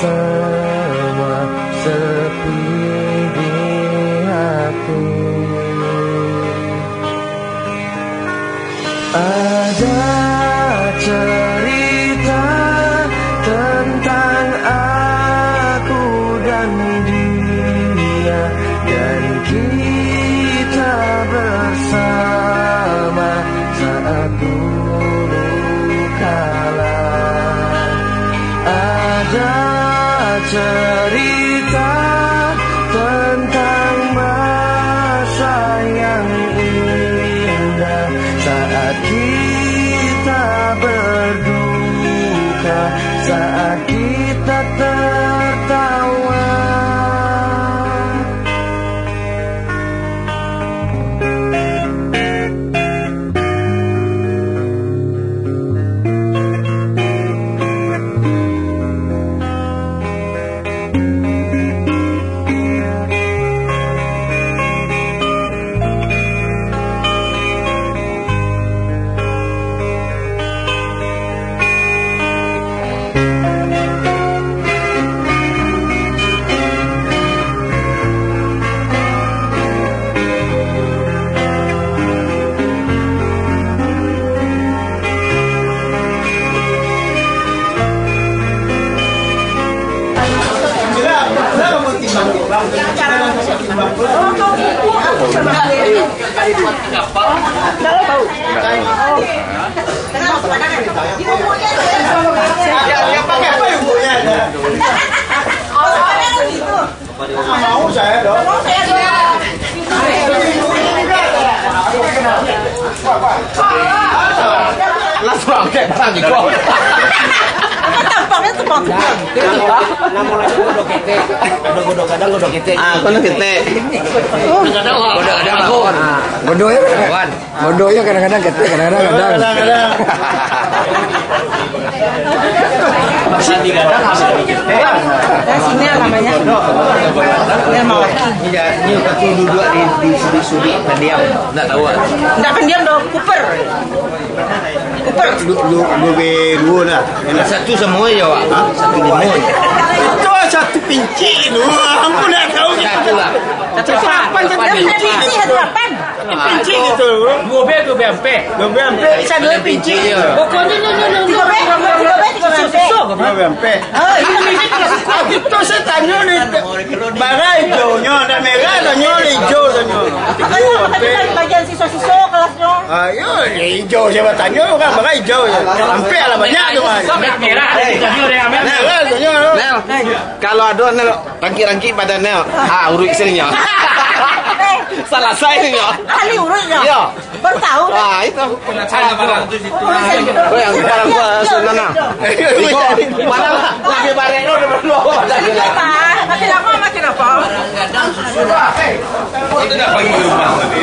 semua sepi di hati. Ada cerita tentang aku dan dia, dan kita bersama saat dulu kala. Ada cerita tentang masa yang indah saat kita berduka, saat kita tertawa. Mau saya dong. Langsung angkat barang itu. Tampangnya tumpang. Nama lagi godok kete. Godok kadang godok kete. Ah, kono kete. Godok-godok bakon. Bodohnya kadang-kadang kete, kadang-kadang. Sini kadang sini kete. Sini namanya. Ini mau lagi. Ini kaki duduk di sudi-sudi pendiam. Enggak tahu. Enggak pendiam dong, Cooper. Dua dua lah. Satu semua ya, Pak. Satu limon. Itu satu pinci lu. Aku nak tahu Satu lah. Satu delapan. pinci gitu. Dua BMP. Bisa dua pinci. Pokoknya Tiga BMP. Oh, itu saya tanya nih. Barang hijaunya, ada merah, ada hijau. makanya bagian siswa-siswa kelasnya. Ayo, hijau siapa tanya kan barang hijau ya. Sampai lah banyak tuh mas. Merah. Nel, kalau ada Nel rangki-rangki pada Nel, urut istrinya. Salah saya ini ya. Kali urutnya. Iya. Baru tahu. Ah, itu. Saya barang itu situ. Oh, yang barang gua Sunana. Mana lah? Lagi bareng udah berdua. Makin lama makin apa? Itu dah bagi rumah tadi.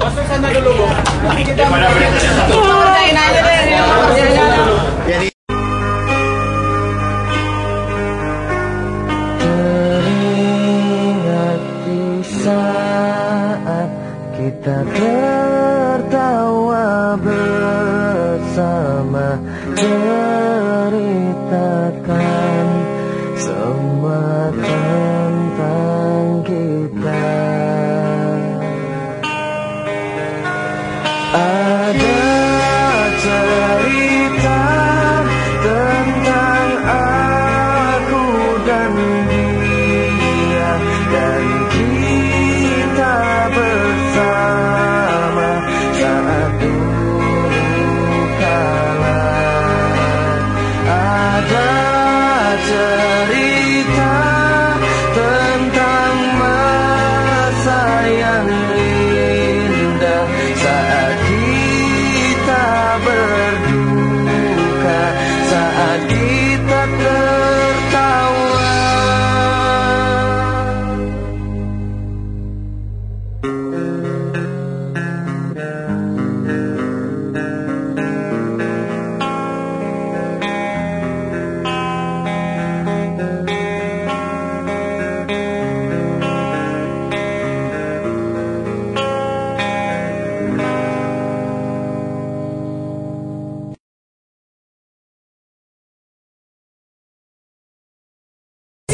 Masuk sana dulu, Bu. Jadi teringat di saat kita tertawa bersama, ceritakan semua tentang kita. Ada cerita tentang aku dan dia, dan kita bersama saat dulu kala. Ada cerita tentang masa yang indah saat kita berduka, saat kita tertawa.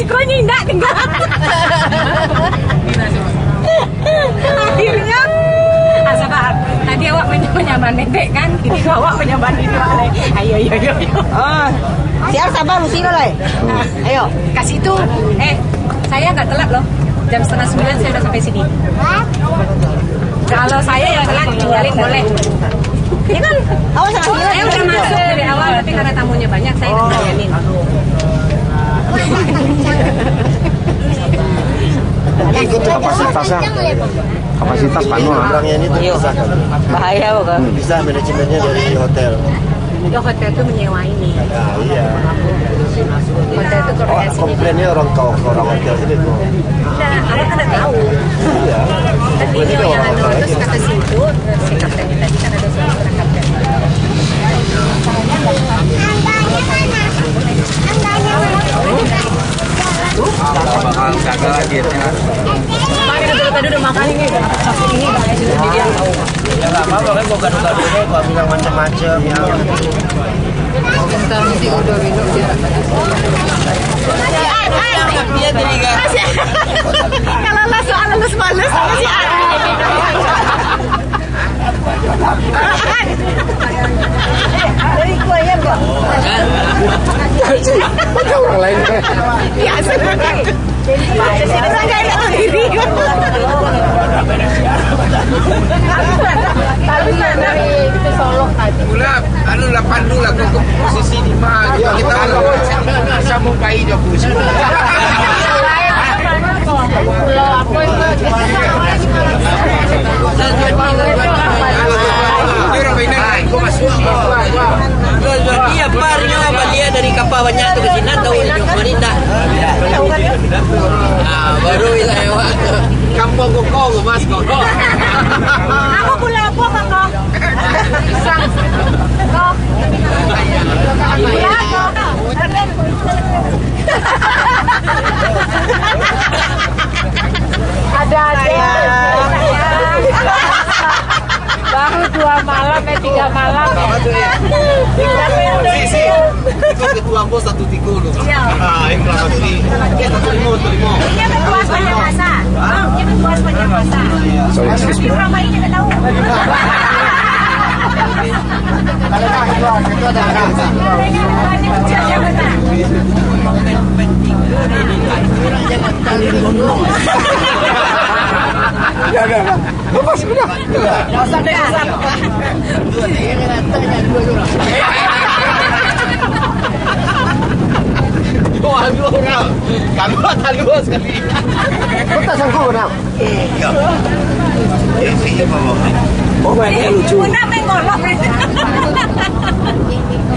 Sikronya indah tinggal. Akhirnya sabar. Tadi awak menyamar nenek kan, ini awak menyamar ini oleh. Ayo. Siap sabar lu sini lah. Ayo. Kasih itu. Saya nggak telat loh. Jam 8:30 saya udah sampai sini. Kalau saya yang telat tinggalin boleh. Ya kan? Saya udah masuk dari awal, tapi karena tamunya banyak, saya udah tinggalin. Ikut kapasitasnya. Kapasitas penuh. Orangnya ini terpisah kan. Bahaya bukan? Bisa manajemennya dari hotel. Ya hotel itu menyewa ini. Nah, iya. Hotel itu koordinasinya. Komplainnya orang hotel sini tuh. Nah, aku kan tahu. Iya. Tapi ini yang ada terus kata situ, si kaptennya tadi kan ada seorang kapten. Bakal gagal dietnya. Tadi udah makan ini, satu ini kayak sudah dia tahu. Ya nggak apa-apa kan gua gaduh-gaduh deh, gua bilang macam-macam ya. Tentang si udah minum dia. Dia tadi enggak. Kalau lah soal lulus males sama si Dari kuayar kok. Macam orang lain. biasa. Orang kayak nak diri. Tapi dari itu Solo tadi. Pula, anu 8 dulu lah ke posisi 5 kita bisa mau bayi dia posisi. Iya parnya dia dari kapal banyak tuh ke sini tahu pemerintah. Nah, baru saya kampung Kokong Mas Kokong. Aku pula apa kakak? Pisang. Kok? Pula apa? Ada. Baru 2 malam 3 malam. Si. Ikut ketua bos 1 tiga lu. Iya. Yang selamat ini. Kita terima. Dia berpuas banyak masa. Dia berpuas banyak masa. Tapi Rama ini nggak tahu. Lepas sudah. Dua orang. Kamu tak luas sekali. Kau tak sanggup nak? Oh, banyak lucu. Nak mengolok.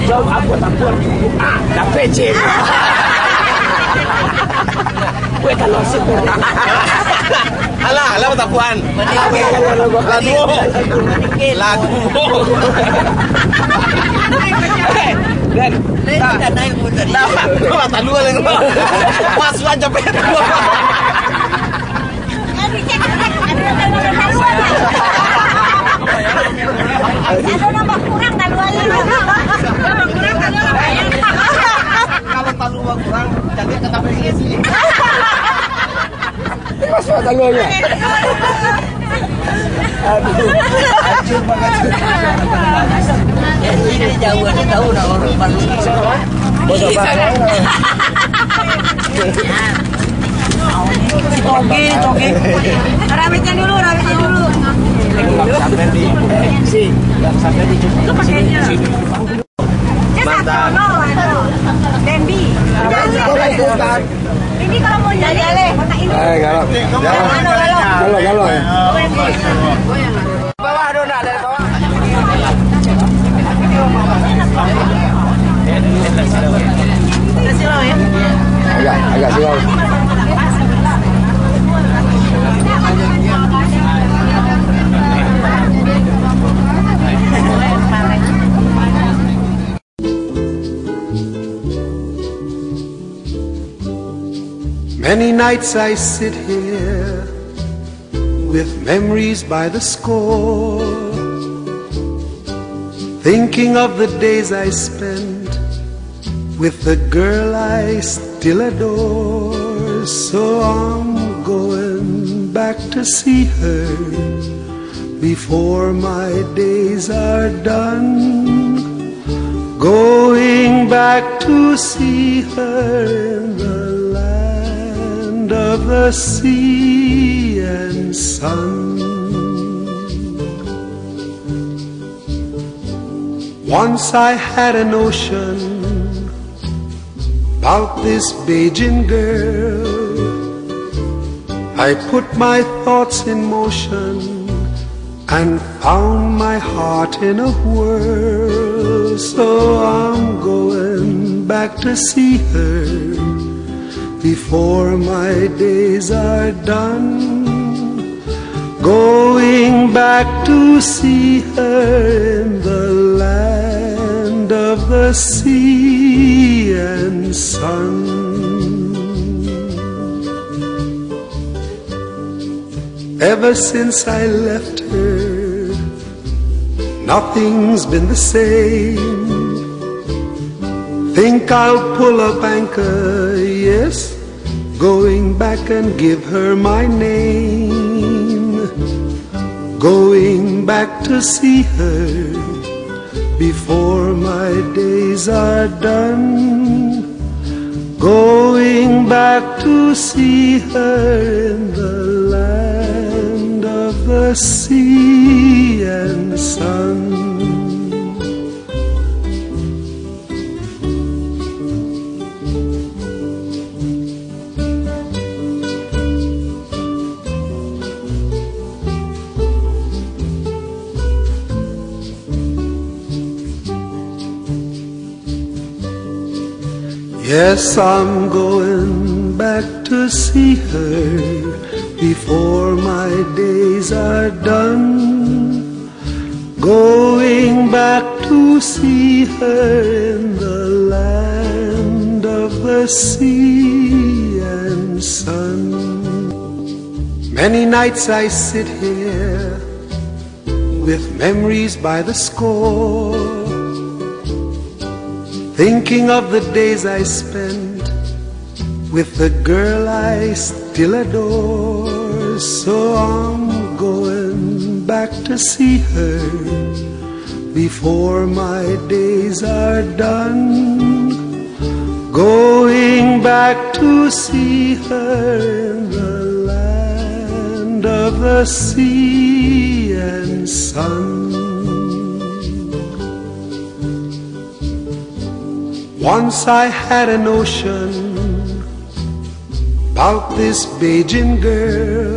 Jauh aku tak puan. Dah pece. Gue kalau sepur. Alah tak puan. Lagu. Dan naik tadi. Kau tak luar lagi. Masuk aja pe. Ada nambah kurang tak luarnya. Nambah kurang tak luarnya. Kalau tak luar kurang, jangan tetap di sini. Masuk tak luarnya. Ini jauh aja tahu nak orang baru. Toge. Ramitnya dulu. Sampai di si, sampai di Itu pakainya. Mantap. Dendi. Ini kalau mau jalan, kota ini. Galau. bawah dong, nak dari bawah. Silau ya. Agak silau. Many nights I sit here with memories by the score, thinking of the days I spent with the girl I still still adore. So I'm going back to see her before my days are done. Going back to see her in the land of the sea and sun. Once I had a notion about this Bajan girl. I put my thoughts in motion and found my heart in a whirl. So I'm going back to see her before my days are done. Going back to see her in the land of the sea and sun. Ever since I left her, nothing's been the same. Think I'll pull up anchor, yes, going back and give her my name. Going back to see her before my days are done. Going back to see her in the land of the sea and sun. Yes, I'm going back to see her before my days are done. Going back to see her in the land of the sea and sun. Many nights I sit here with memories by the score, thinking of the days I spent with the girl I still adore. So I'm going back to see her before my days are done. Going back to see her in the land of the sea and sun. Once I had a notion about this Bajan girl.